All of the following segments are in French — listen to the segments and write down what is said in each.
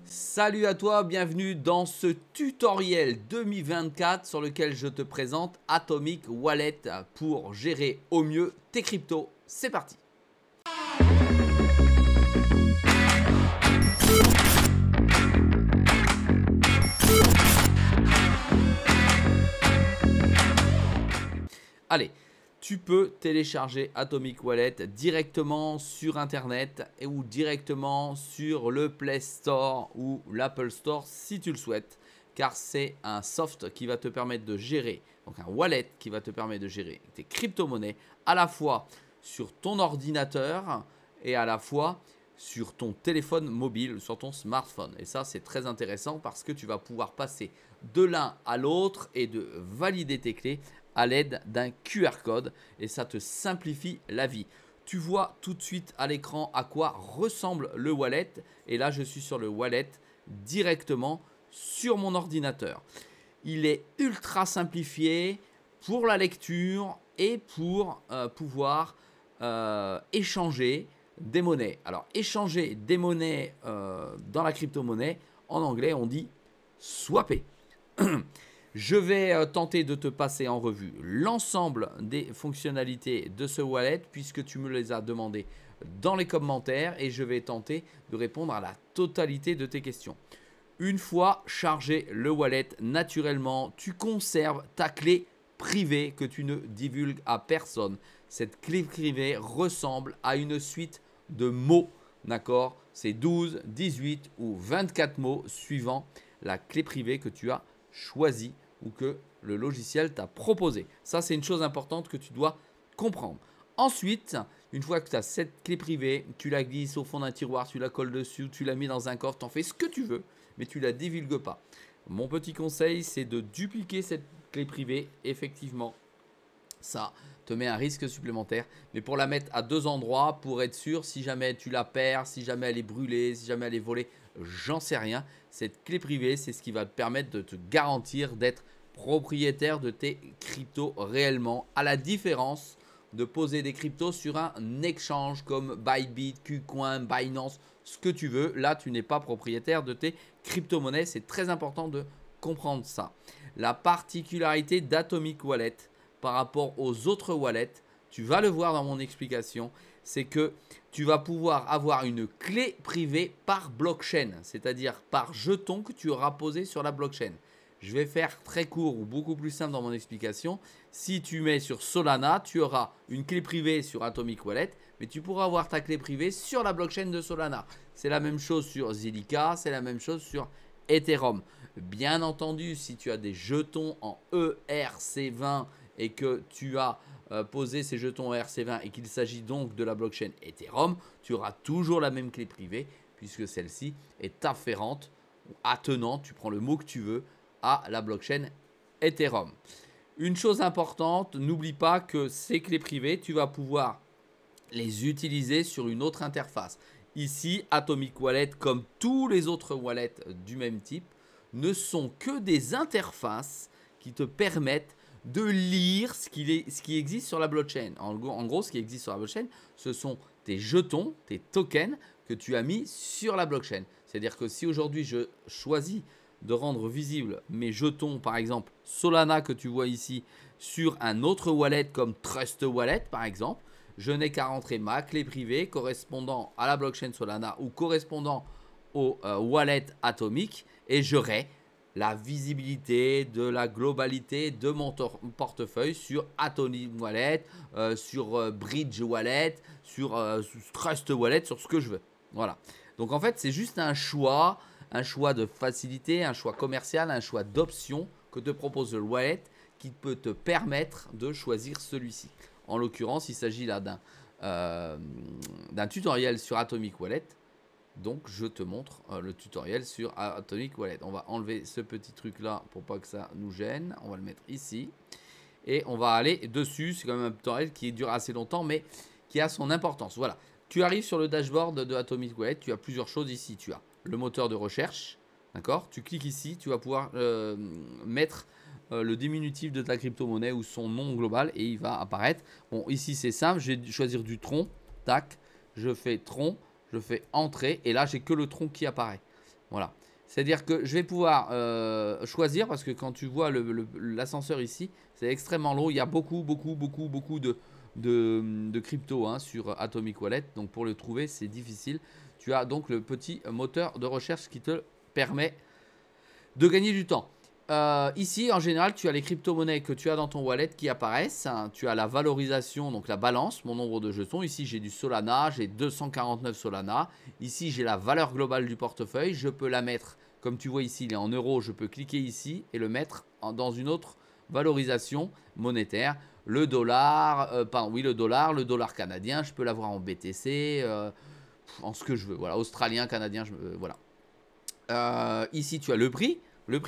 Salut à toi, bienvenue dans ce tutoriel 2024 sur lequel je te présente Atomic Wallet pour gérer au mieux tes cryptos. C'est parti! Allez, tu peux télécharger Atomic Wallet directement sur Internet ou directement sur le Play Store ou l'Apple Store si tu le souhaites, car c'est un soft qui va te permettre de gérer, donc un wallet qui va te permettre de gérer tes crypto-monnaies à la fois sur ton ordinateur et à la fois sur ton téléphone mobile, sur ton smartphone. Et ça, c'est très intéressant parce que tu vas pouvoir passer de l'un à l'autre et de valider tes clés à l'aide d'un QR code et ça te simplifie la vie. Tu vois tout de suite à l'écran à quoi ressemble le wallet et là je suis sur le wallet directement sur mon ordinateur. Il est ultra simplifié pour la lecture et pour pouvoir échanger des monnaies. Alors échanger des monnaies dans la crypto-monnaie, en anglais on dit swapper. Je vais tenter de te passer en revue l'ensemble des fonctionnalités de ce wallet puisque tu me les as demandées dans les commentaires et je vais tenter de répondre à la totalité de tes questions. Une fois chargé le wallet, naturellement, tu conserves ta clé privée que tu ne divulgues à personne. Cette clé privée ressemble à une suite de mots, d'accord? C'est 12, 18 ou 24 mots suivant la clé privée que tu as choisie ou que le logiciel t'a proposé. Ça, c'est une chose importante que tu dois comprendre. Ensuite, une fois que tu as cette clé privée, tu la glisses au fond d'un tiroir, tu la colles dessus, tu la mets dans un coffre, tu en fais ce que tu veux, mais tu ne la divulgues pas. Mon petit conseil, c'est de dupliquer cette clé privée. Effectivement, ça te met un risque supplémentaire, mais pour la mettre à deux endroits, pour être sûr, si jamais tu la perds, si jamais elle est brûlée, si jamais elle est volée, j'en sais rien. Cette clé privée, c'est ce qui va te permettre de te garantir d'être propriétaire de tes cryptos réellement, à la différence de poser des cryptos sur un exchange comme Bybit, KuCoin, Binance, ce que tu veux. Là, tu n'es pas propriétaire de tes crypto-monnaies. C'est très important de comprendre ça. La particularité d'Atomic Wallet par rapport aux autres wallets, tu vas le voir dans mon explication, c'est que tu vas pouvoir avoir une clé privée par blockchain, c'est-à-dire par jeton que tu auras posé sur la blockchain. Je vais faire très court ou beaucoup plus simple dans mon explication. Si tu mets sur Solana, tu auras une clé privée sur Atomic Wallet, mais tu pourras avoir ta clé privée sur la blockchain de Solana. C'est la même chose sur Zilliqa, c'est la même chose sur Ethereum. Bien entendu, si tu as des jetons en ERC20 et que tu as posé ces jetons ERC20 et qu'il s'agit donc de la blockchain Ethereum, tu auras toujours la même clé privée puisque celle-ci est afférente ou attenante, tu prends le mot que tu veux, à la blockchain Ethereum. Une chose importante, n'oublie pas que ces clés privées, tu vas pouvoir les utiliser sur une autre interface. Ici, Atomic Wallet, comme tous les autres wallets du même type, ne sont que des interfaces qui te permettent de lire ce qui existe sur la blockchain. En gros, ce qui existe sur la blockchain, ce sont tes jetons, tes tokens que tu as mis sur la blockchain. C'est-à-dire que si aujourd'hui je choisis de rendre visible mes jetons, par exemple Solana que tu vois ici, sur un autre wallet comme Trust Wallet par exemple, je n'ai qu'à rentrer ma clé privée correspondant à la blockchain Solana ou correspondant au wallet Atomic et j'aurai la visibilité de la globalité de mon portefeuille sur Atomic Wallet, sur Bridge Wallet, sur Trust Wallet, sur ce que je veux. Voilà. Donc en fait, c'est juste un choix de facilité, un choix commercial, un choix d'option que te propose le wallet qui peut te permettre de choisir celui-ci. En l'occurrence, il s'agit là d'un tutoriel sur Atomic Wallet. Donc, je te montre le tutoriel sur Atomic Wallet. On va enlever ce petit truc-là pour pas que ça nous gêne. On va le mettre ici. Et on va aller dessus. C'est quand même un tutoriel qui dure assez longtemps, mais qui a son importance. Voilà. Tu arrives sur le dashboard de Atomic Wallet. Tu as plusieurs choses ici. Tu as le moteur de recherche. D'accord? Tu cliques ici. Tu vas pouvoir mettre le diminutif de ta crypto-monnaie ou son nom global et il va apparaître. Bon, ici, c'est simple. Je vais choisir du Tron. Tac. Je fais Tron. Je fais Entrée et là, j'ai que le Tron qui apparaît. Voilà. C'est-à-dire que je vais pouvoir choisir, parce que quand tu vois l'ascenseur ici, c'est extrêmement long. Il y a beaucoup de crypto hein, sur Atomic Wallet. Donc pour le trouver, c'est difficile. Tu as donc le petit moteur de recherche qui te permet de gagner du temps. Ici, en général, tu as les crypto-monnaies que tu as dans ton wallet qui apparaissent. Tu as la valorisation, donc la balance, mon nombre de jetons. Ici, j'ai du Solana, j'ai 249 Solana. Ici, j'ai la valeur globale du portefeuille. Je peux la mettre, comme tu vois ici, il est en euros. Je peux cliquer ici et le mettre dans une autre valorisation monétaire. Le dollar, le dollar canadien, je peux l'avoir en BTC, en ce que je veux. Voilà, australien, canadien, voilà. Ici, tu as le prix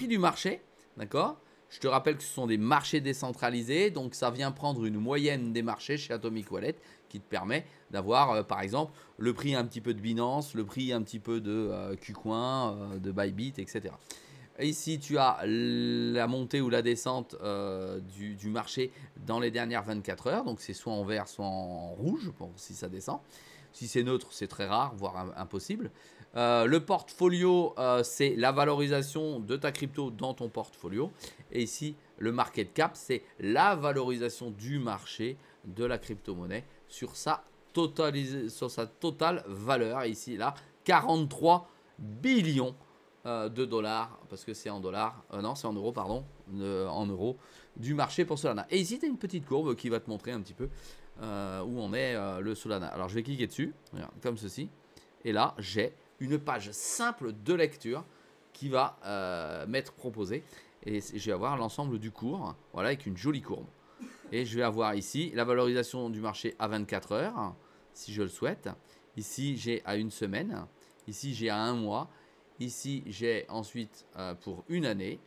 du marché. D'accord. Je te rappelle que ce sont des marchés décentralisés. Donc, ça vient prendre une moyenne des marchés chez Atomic Wallet qui te permet d'avoir, par exemple, le prix un petit peu de Binance, le prix un petit peu de KuCoin, de Bybit, etc. Ici, tu as la montée ou la descente du marché dans les dernières 24 heures. Donc, c'est soit en vert, soit en rouge, bon, si ça descend. Si c'est neutre, c'est très rare, voire impossible. Le portfolio, c'est la valorisation de ta crypto dans ton portfolio. Et ici, le market cap, c'est la valorisation du marché de la crypto-monnaie sur sa totale valeur. Ici, là, 43 billions de dollars, parce que c'est en dollars, non, c'est en euros, pardon, en euros, du marché pour Solana. Et ici, tu as une petite courbe qui va te montrer un petit peu où on est le Solana. Alors, je vais cliquer dessus, regarde, comme ceci. Et là, j'ai une page simple de lecture qui va m'être proposée. Et je vais avoir l'ensemble du cours, voilà, avec une jolie courbe. Et je vais avoir ici la valorisation du marché à 24 heures, si je le souhaite. Ici, j'ai à une semaine. Ici, j'ai à un mois. Ici, j'ai ensuite pour une année.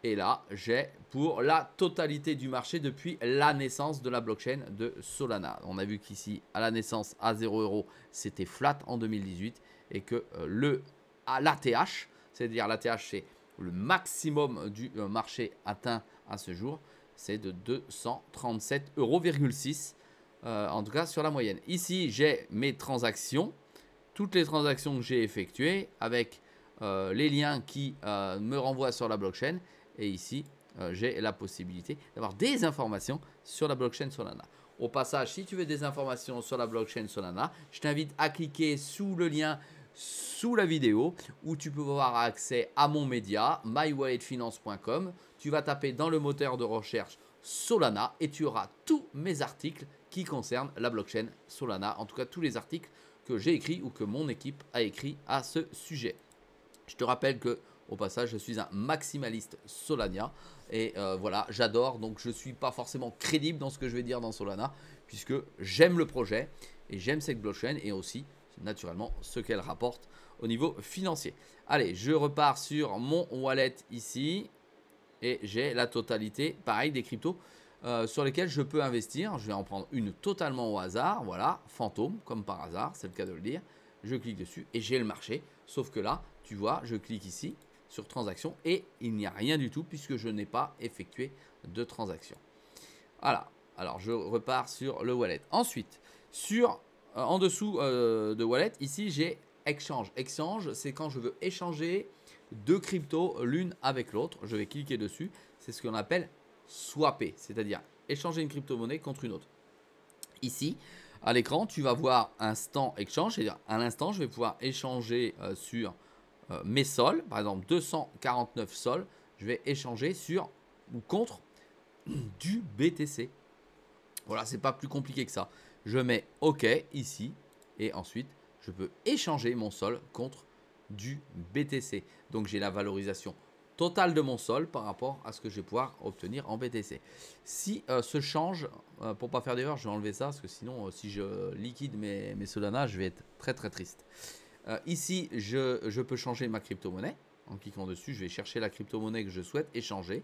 Et là, j'ai pour la totalité du marché depuis la naissance de la blockchain de Solana. On a vu qu'ici, à la naissance, à 0 €, c'était flat en 2018. Et que l'ATH, c'est-à-dire l'ATH, c'est le maximum du marché atteint à ce jour, c'est de 237,6 €, en tout cas sur la moyenne. Ici, j'ai mes transactions, toutes les transactions que j'ai effectuées avec les liens qui me renvoient sur la blockchain. Et ici, j'ai la possibilité d'avoir des informations sur la blockchain Solana. Au passage, si tu veux des informations sur la blockchain Solana, je t'invite à cliquer sous le lien sous la vidéo où tu peux avoir accès à mon média, mywalletfinance.com. Tu vas taper dans le moteur de recherche Solana et tu auras tous mes articles qui concernent la blockchain Solana. En tout cas, tous les articles que j'ai écrits ou que mon équipe a écrit à ce sujet. Je te rappelle que, au passage, je suis un maximaliste Solana et voilà, j'adore. Donc, je ne suis pas forcément crédible dans ce que je vais dire dans Solana puisque j'aime le projet et j'aime cette blockchain et aussi, naturellement, ce qu'elle rapporte au niveau financier. Allez, je repars sur mon wallet ici et j'ai la totalité, pareil, des cryptos sur lesquels je peux investir. Je vais en prendre une totalement au hasard, voilà, fantôme, comme par hasard, c'est le cas de le dire. Je clique dessus et j'ai le marché, sauf que là, tu vois, je clique ici sur transaction et il n'y a rien du tout puisque je n'ai pas effectué de transaction. Voilà, alors je repars sur le wallet. Ensuite, en dessous de wallet, ici j'ai exchange. Exchange, c'est quand je veux échanger deux cryptos l'une avec l'autre. Je vais cliquer dessus. C'est ce qu'on appelle swapper, c'est-à-dire échanger une crypto-monnaie contre une autre. Ici, à l'écran, tu vas voir instant exchange, c'est-à-dire à l'instant, je vais pouvoir échanger sur mes sols, par exemple 249 sols, je vais échanger sur ou contre du BTC. Voilà, c'est pas plus compliqué que ça. Je mets OK ici et ensuite je peux échanger mon sol contre du BTC. Donc j'ai la valorisation totale de mon sol par rapport à ce que je vais pouvoir obtenir en BTC. Si ce change, pour pas faire d'erreur, je vais enlever ça parce que sinon si je liquide mes Solana, je vais être très très triste. Ici, je peux changer ma crypto-monnaie. En cliquant dessus, je vais chercher la crypto-monnaie que je souhaite échanger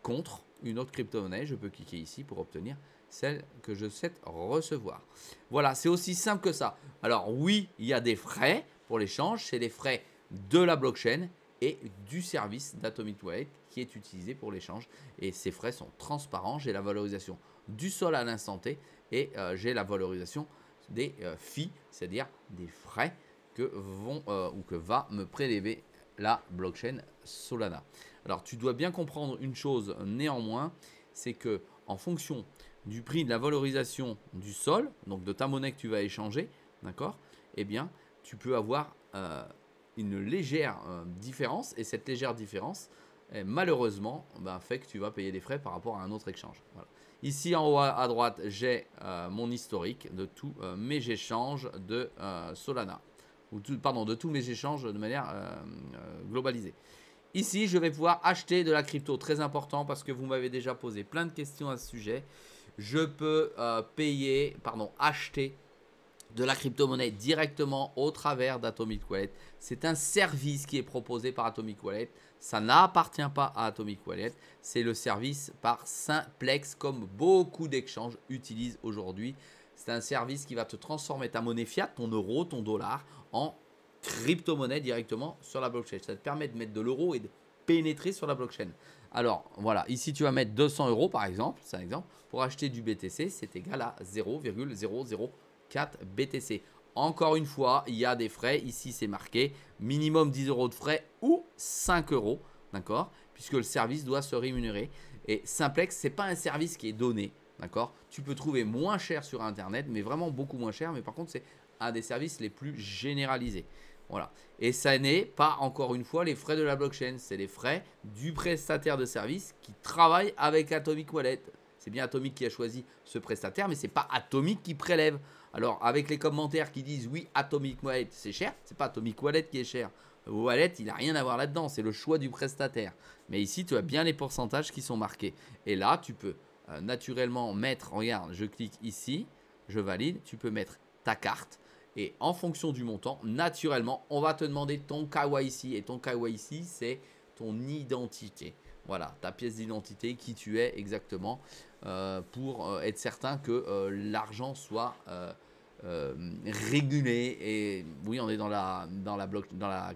contre une autre crypto-monnaie. Je peux cliquer ici pour obtenir celle que je souhaite recevoir. Voilà, c'est aussi simple que ça. Alors oui, il y a des frais pour l'échange. C'est les frais de la blockchain et du service d'Atomic Wallet qui est utilisé pour l'échange. Et ces frais sont transparents. J'ai la valorisation du sol à l'instant T et j'ai la valorisation des fees, c'est-à-dire des frais que va me prélever la blockchain Solana. Alors, tu dois bien comprendre une chose néanmoins, c'est que en fonction du prix de la valorisation du sol, donc de ta monnaie que tu vas échanger, d'accord, eh bien, tu peux avoir une légère différence, et cette légère différence, malheureusement, fait que tu vas payer des frais par rapport à un autre échange. Voilà. Ici, en haut à droite, j'ai mon historique de tous mes échanges de Solana, ou pardon, de tous mes échanges de manière globalisée. Ici, je vais pouvoir acheter de la crypto, très important parce que vous m'avez déjà posé plein de questions à ce sujet. Je peux acheter de la crypto-monnaie directement au travers d'Atomic Wallet. C'est un service qui est proposé par Atomic Wallet. Ça n'appartient pas à Atomic Wallet. C'est le service par Simplex, comme beaucoup d'exchanges utilisent aujourd'hui. C'est un service qui va te transformer ta monnaie fiat, ton euro, ton dollar, en crypto-monnaie directement sur la blockchain. Ça te permet de mettre de l'euro et de pénétrer sur la blockchain. Alors voilà, ici tu vas mettre 200 euros par exemple, c'est un exemple. Pour acheter du BTC, c'est égal à 0,004 BTC. Encore une fois, il y a des frais. Ici, c'est marqué minimum 10 euros de frais ou 5 euros, d'accord, puisque le service doit se rémunérer. Et Simplex, ce n'est pas un service qui est donné, d'accord. Tu peux trouver moins cher sur Internet, mais vraiment beaucoup moins cher. Mais par contre, c'est un des services les plus généralisés. Voilà. Et ça n'est pas, encore une fois, les frais de la blockchain. C'est les frais du prestataire de service qui travaille avec Atomic Wallet. C'est bien Atomic qui a choisi ce prestataire, mais ce n'est pas Atomic qui prélève. Alors, avec les commentaires qui disent oui, Atomic Wallet, c'est cher, ce n'est pas Atomic Wallet qui est cher. Le wallet, il n'a rien à voir là-dedans, c'est le choix du prestataire. Mais ici, tu as bien les pourcentages qui sont marqués. Et là, tu peux naturellement mettre, regarde, je clique ici, je valide, tu peux mettre ta carte. Et en fonction du montant, naturellement, on va te demander ton KYC. Et ton KYC, c'est ton identité. Voilà, ta pièce d'identité, qui tu es exactement, pour être certain que l'argent soit régulé. Et oui, on est dans la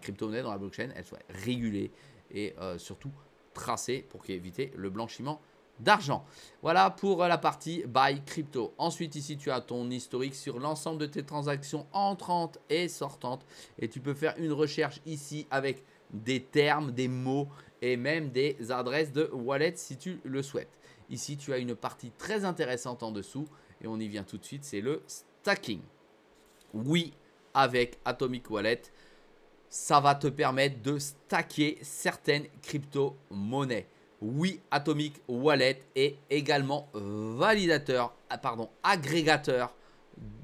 crypto-monnaie, dans la blockchain, elle soit régulée et surtout tracée pour éviter le blanchiment d'argent. Voilà pour la partie buy crypto. Ensuite, ici, tu as ton historique sur l'ensemble de tes transactions entrantes et sortantes. Et tu peux faire une recherche ici avec des termes, des mots et même des adresses de wallet si tu le souhaites. Ici, tu as une partie très intéressante en dessous et on y vient tout de suite, c'est le stacking. Oui, avec Atomic Wallet, ça va te permettre de stacker certaines crypto-monnaies. Oui, Atomic Wallet est également agrégateur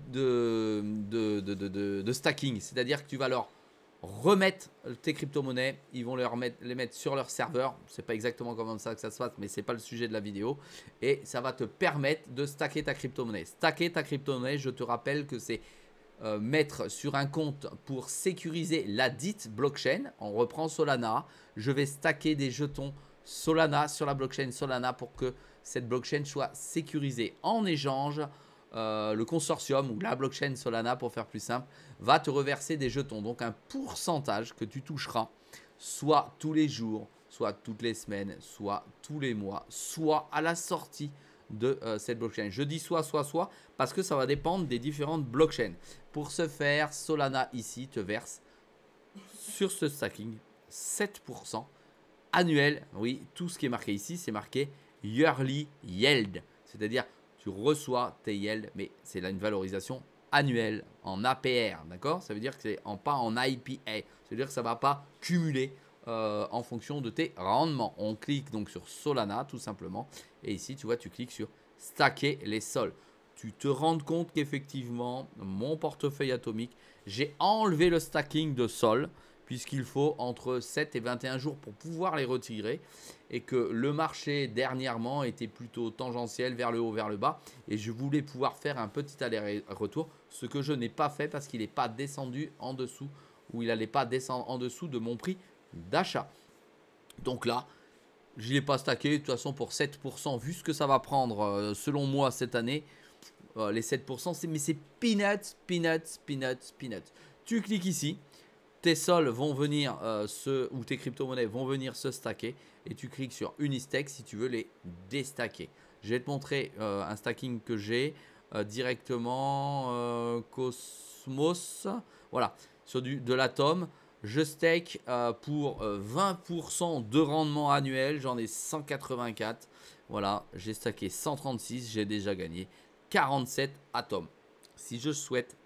de stacking. C'est-à-dire que tu vas leur remettre tes crypto-monnaies, ils vont les mettre sur leur serveur. C'est pas exactement comme ça que ça se passe, mais c'est pas le sujet de la vidéo. Et ça va te permettre de stacker ta crypto-monnaie. Stacker ta crypto-monnaie, je te rappelle que c'est mettre sur un compte pour sécuriser la dite blockchain. On reprend Solana. Je vais stacker des jetons Solana sur la blockchain Solana pour que cette blockchain soit sécurisée. En échange, le consortium ou la blockchain Solana, pour faire plus simple, va te reverser des jetons. Donc un pourcentage que tu toucheras soit tous les jours, soit toutes les semaines, soit tous les mois, soit à la sortie de cette blockchain. Je dis soit parce que ça va dépendre des différentes blockchains. Pour ce faire, Solana ici te verse sur ce stacking 7% annuel. Oui, tout ce qui est marqué ici, c'est marqué yearly yield. C'est-à-dire, tu reçois tes yields, mais c'est là une valorisation annuelle en APR. D'accord? Ça veut dire que c'est pas en IPA. Ça veut dire que ça ne va pas cumuler en fonction de tes rendements. On clique donc sur Solana tout simplement. Et ici, tu vois, tu cliques sur stacker les sols. Tu te rends compte qu'effectivement, mon portefeuille atomique, j'ai enlevé le stacking de sol, puisqu'il faut entre 7 et 21 jours pour pouvoir les retirer, et que le marché dernièrement était plutôt tangentiel vers le haut, vers le bas, et je voulais pouvoir faire un petit aller-retour, ce que je n'ai pas fait parce qu'il n'est pas descendu en dessous, ou il n'allait pas descendre en dessous de mon prix d'achat. Donc là, je ne l'ai pas stacké. De toute façon, pour 7%, vu ce que ça va prendre selon moi cette année, les 7%, mais c'est peanuts. Tu cliques ici, tes sols vont venir, ou tes crypto-monnaies vont venir se stacker, et tu cliques sur Unistack si tu veux les déstacker. Je vais te montrer un stacking que j'ai directement, Cosmos, voilà, sur de l'Atom. Je stake pour 20% de rendement annuel. J'en ai 184. Voilà, j'ai stacké 136. J'ai déjà gagné 47 atomes. Si je souhaite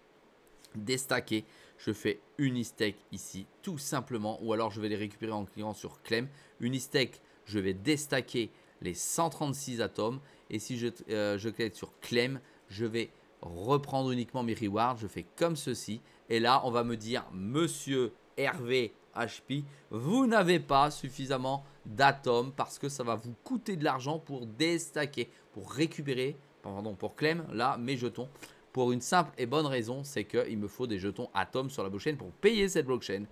déstacker, je fais Unistake ici, tout simplement. Ou alors, je vais les récupérer en cliquant sur Claim. Unistake, je vais déstacker les 136 atomes. Et si je clique sur Claim, je vais reprendre uniquement mes rewards. Je fais comme ceci. Et là, on va me dire, monsieur Hervé HP, vous n'avez pas suffisamment d'atomes parce que ça va vous coûter de l'argent pour déstacker, pour récupérer, pardon, pour claim là mes jetons. Pour une simple et bonne raison, c'est qu'il me faut des jetons atomes sur la blockchain pour payer cette blockchain.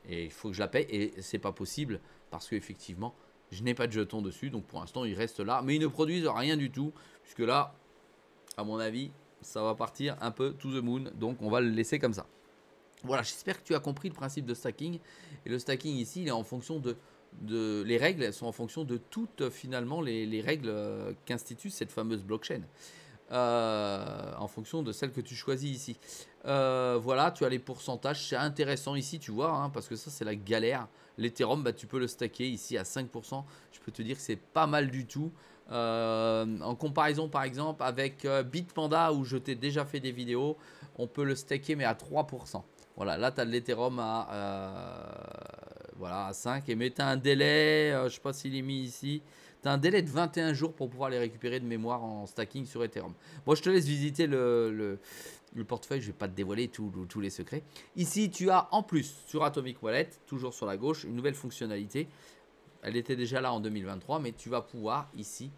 Et il faut que je la paye et c'est pas possible parce qu'effectivement, je n'ai pas de jetons dessus. Donc pour l'instant, ils restent là. Mais ils ne produisent rien du tout puisque là, à mon avis, ça va partir un peu to the moon. Donc on va le laisser comme ça. Voilà, j'espère que tu as compris le principe de stacking. Et le stacking ici, il est en fonction les règles, elles sont en fonction de toutes finalement les règles qu'institue cette fameuse blockchain. En fonction de celle que tu choisis ici. Voilà, tu as les pourcentages. C'est intéressant ici, tu vois, hein, parce que ça, c'est la galère. L'Ethereum, bah, tu peux le stacker ici à 5%. Je peux te dire que c'est pas mal du tout. En comparaison, par exemple, avec Bitpanda, où je t'ai déjà fait des vidéos, on peut le stacker, mais à 3%. Voilà, là, tu as de l'Ethereum voilà, à 5. Mais tu as un délai, je ne sais pas s'il est mis ici. Tu as un délai de 21 jours pour pouvoir les récupérer de mémoire en stacking sur Ethereum. Bon, je te laisse visiter le portefeuille. Je ne vais pas te dévoiler tous les secrets. Ici, tu as en plus, sur Atomic Wallet, toujours sur la gauche, une nouvelle fonctionnalité. Elle était déjà là en 2023, mais tu vas pouvoir ici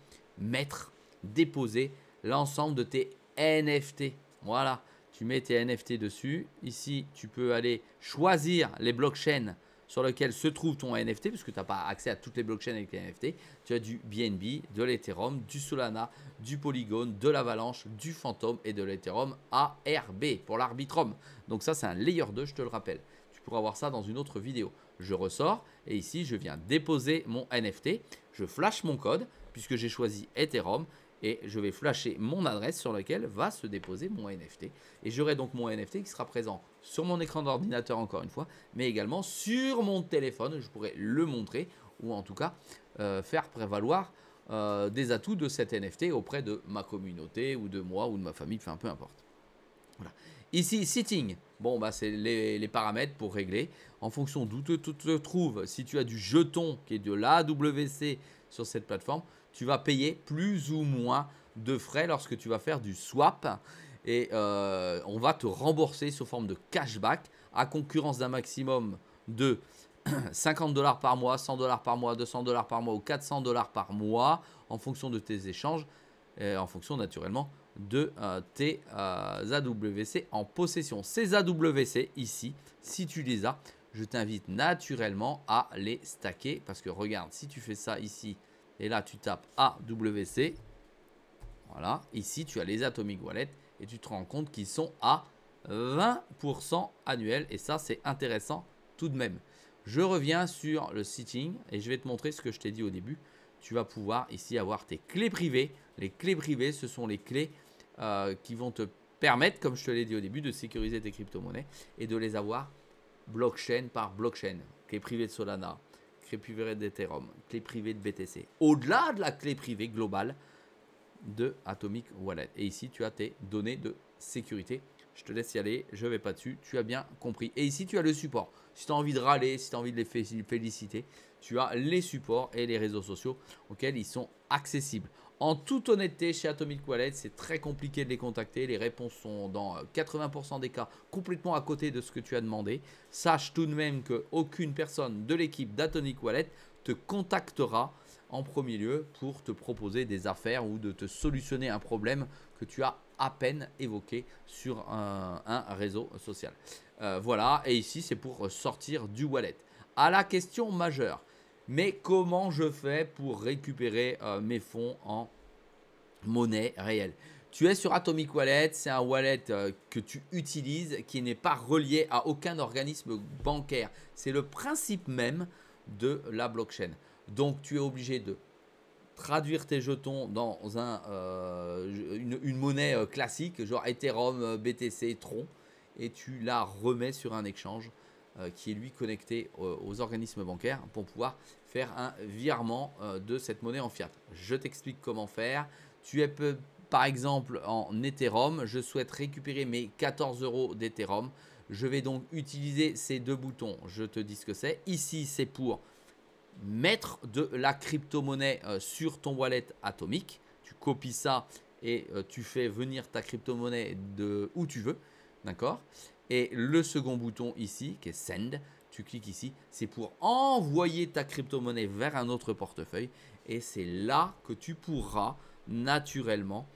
déposer l'ensemble de tes NFT. Voilà. Tu mets tes NFT dessus. Ici, tu peux aller choisir les blockchains sur lesquelles se trouve ton NFT, parce que tu n'as pas accès à toutes les blockchains avec les NFT. Tu as du BNB, de l'Ethereum, du Solana, du Polygon, de l'Avalanche, du Phantom et de l'Ethereum ARB pour l'Arbitrum. Donc ça, c'est un layer 2, je te le rappelle. Tu pourras voir ça dans une autre vidéo. Je ressors et ici, je viens déposer mon NFT. Je flash mon code puisque j'ai choisi Ethereum. Et je vais flasher mon adresse sur laquelle va se déposer mon NFT. Et j'aurai donc mon NFT qui sera présent sur mon écran d'ordinateur encore une fois, mais également sur mon téléphone. Je pourrai le montrer ou en tout cas faire prévaloir des atouts de cet NFT auprès de ma communauté ou de moi ou de ma famille, enfin peu importe. Voilà. Ici, Sitting, bon, bah, c'est les paramètres pour régler en fonction d'où te trouves. Si tu as du jeton qui est de l'AWC sur cette plateforme, tu vas payer plus ou moins de frais lorsque tu vas faire du swap. Et on va te rembourser sous forme de cashback à concurrence d'un maximum de 50 $ par mois, 100 $ par mois, 200 $ par mois ou 400 $ par mois en fonction de tes échanges, et en fonction naturellement de tes AWC en possession. Ces AWC ici, si tu les as, je t'invite naturellement à les stacker parce que regarde, si tu fais ça ici et là tu tapes AWC, voilà, ici tu as les Atomic Wallet et tu te rends compte qu'ils sont à 20% annuel et ça c'est intéressant tout de même. Je reviens sur le Sitting et je vais te montrer ce que je t'ai dit au début. Tu vas pouvoir ici avoir tes clés privées. Les clés privées, ce sont les clés qui vont te permettre, comme je te l'ai dit au début, de sécuriser tes crypto-monnaies et de les avoir blockchain par blockchain. Clé privée de Solana, clé privée d'Ethereum, clé privée de BTC. Au-delà de la clé privée globale de Atomic Wallet. Et ici, tu as tes données de sécurité. Je te laisse y aller, je ne vais pas dessus, tu as bien compris. Et ici, tu as le support. Si tu as envie de râler, si tu as envie de les féliciter, tu as les supports et les réseaux sociaux auxquels ils sont accessibles. En toute honnêteté, chez Atomic Wallet, c'est très compliqué de les contacter. Les réponses sont dans 80% des cas complètement à côté de ce que tu as demandé. Sache tout de même qu'aucune personne de l'équipe d'Atomic Wallet te contactera en premier lieu pour te proposer des affaires ou de te solutionner un problème que tu as à peine évoqué sur un réseau social. Voilà, et ici c'est pour sortir du wallet. À la question majeure, mais comment je fais pour récupérer mes fonds en monnaie réelle? Tu es sur Atomic Wallet, c'est un wallet que tu utilises qui n'est pas relié à aucun organisme bancaire. C'est le principe même de la blockchain. Donc tu es obligé de traduire tes jetons dans une monnaie classique, genre Ethereum, BTC, Tron, et tu la remets sur un exchange qui est lui connecté aux organismes bancaires pour pouvoir faire un virement de cette monnaie en fiat. Je t'explique comment faire. Tu es par exemple en Ethereum, je souhaite récupérer mes 14 € d'Ethereum. Je vais donc utiliser ces deux boutons. Je te dis ce que c'est. Ici, c'est pour mettre de la crypto-monnaie sur ton wallet Atomic. Tu copies ça et tu fais venir ta crypto-monnaie de où tu veux. D'accord? Et le second bouton ici, qui est Send, tu cliques ici, c'est pour envoyer ta crypto-monnaie vers un autre portefeuille. Et c'est là que tu pourras naturellement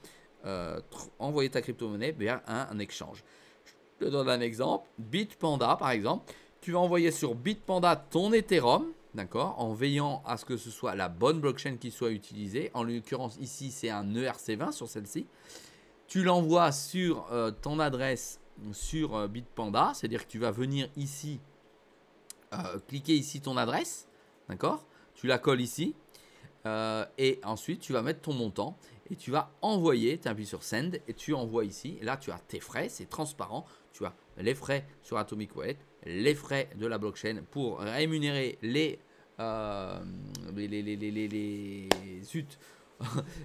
envoyer ta crypto-monnaie vers un exchange. Je te donne un exemple. Bitpanda, par exemple. Tu vas envoyer sur Bitpanda ton Ethereum, d'accord, en veillant à ce que ce soit la bonne blockchain qui soit utilisée. En l'occurrence, ici, c'est un ERC20 sur celle-ci. Tu l'envoies sur ton adresse sur Bitpanda, c'est-à-dire que tu vas venir ici, cliquer ici ton adresse, d'accord, tu la colles ici, et ensuite tu vas mettre ton montant et tu vas envoyer, tu appuies sur Send et tu envoies ici, et là tu as tes frais, c'est transparent, tu as les frais sur Atomic Wallet, les frais de la blockchain pour rémunérer les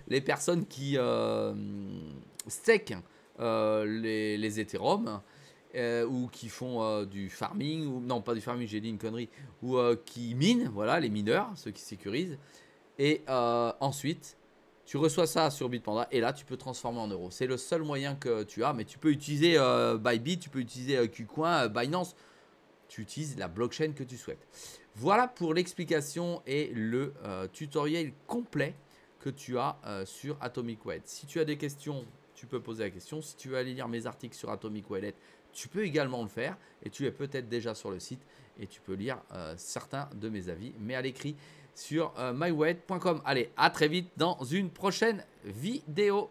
les personnes qui stake les Ethereum ou qui font du farming, ou non pas du farming, j'ai dit une connerie, ou qui minent, voilà, les mineurs, ceux qui sécurisent. Et ensuite, tu reçois ça sur Bitpanda et là, tu peux transformer en euros. C'est le seul moyen que tu as, mais tu peux utiliser Bybit, tu peux utiliser KuCoin, Binance. Tu utilises la blockchain que tu souhaites. Voilà pour l'explication et le tutoriel complet que tu as sur Atomic Wallet. Si tu as des questions, tu peux poser la question. Si tu veux aller lire mes articles sur Atomic Wallet, tu peux également le faire. Et tu es peut-être déjà sur le site et tu peux lire certains de mes avis, mais à l'écrit sur mywallet.com. Allez, à très vite dans une prochaine vidéo.